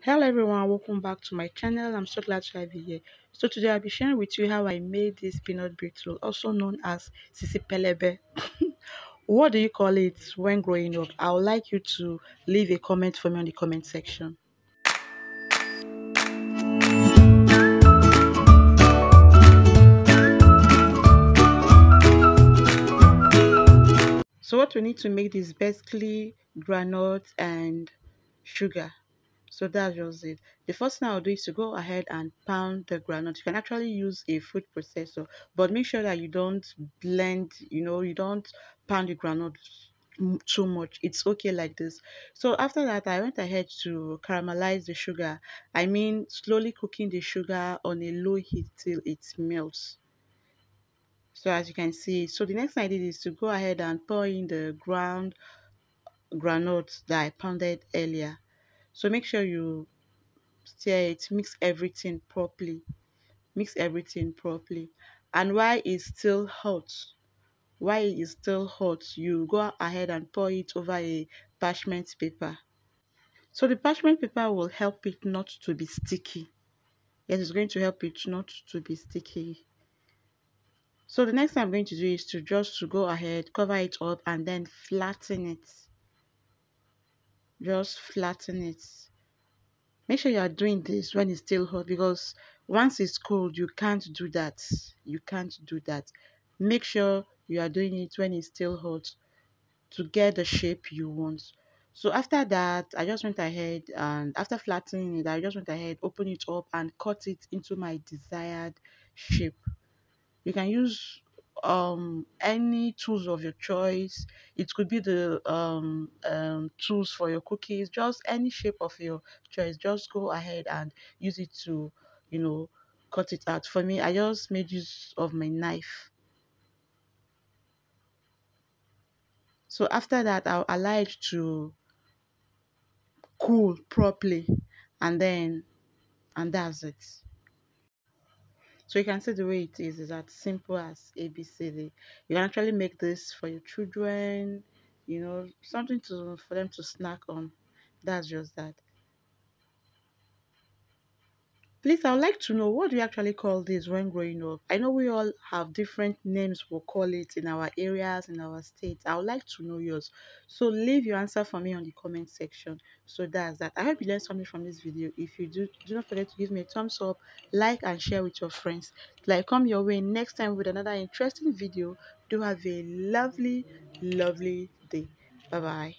Hello everyone, welcome back to my channel. I'm so glad to have you here. So today I'll be sharing with you how I made this peanut brittle, also known as Sisi Pelebe. What do you call it when growing up? I would like you to leave a comment for me on the comment section. So what we need to make is basically granite and sugar. So that's just it. The first thing I'll do is to go ahead and pound the granite. You can actually use a food processor, but make sure that you don't blend, you don't pound the granite too much. It's okay like this. So after that, I went ahead to caramelize the sugar. I mean, slowly cooking the sugar on a low heat till it melts. So as you can see, so the next thing I did is to go ahead and pour in the ground granite that I pounded earlier. So make sure you stir it, mix everything properly. And while it is still hot, you go ahead and pour it over a parchment paper. So the parchment paper will help it not to be sticky. Yes, it's going to help it not to be sticky. So the next thing I'm going to do is to just to go ahead, cover it up and then flatten it. Just flatten it. Make sure you are doing this when it's still hot, because once it's cold, you can't do that. You can't do that. Make sure you are doing it when it's still hot to get the shape you want. So after that, I just went ahead, and after flattening it, I just went ahead, open it up and cut it into my desired shape. You can use any tools of your choice. It could be the tools for your cookies, just any shape of your choice. Just go ahead and use it to, you know, cut it out. For me, I just made use of my knife. So after that, I'll allow it to cool properly, and then and that's it. So you can see the way it is as simple as ABCD. You can actually make this for your children, something to for them to snack on. That's just that. Please, I would like to know, what do you actually call this when growing up? I know we all have different names we'll call it in our areas, in our states. I would like to know yours. So leave your answer for me on the comment section. So that's that. I hope you learned something from this video. If you do not forget to give me a thumbs up, like and share with your friends. Till I come your way next time with another interesting video. Do have a lovely, lovely day. Bye bye.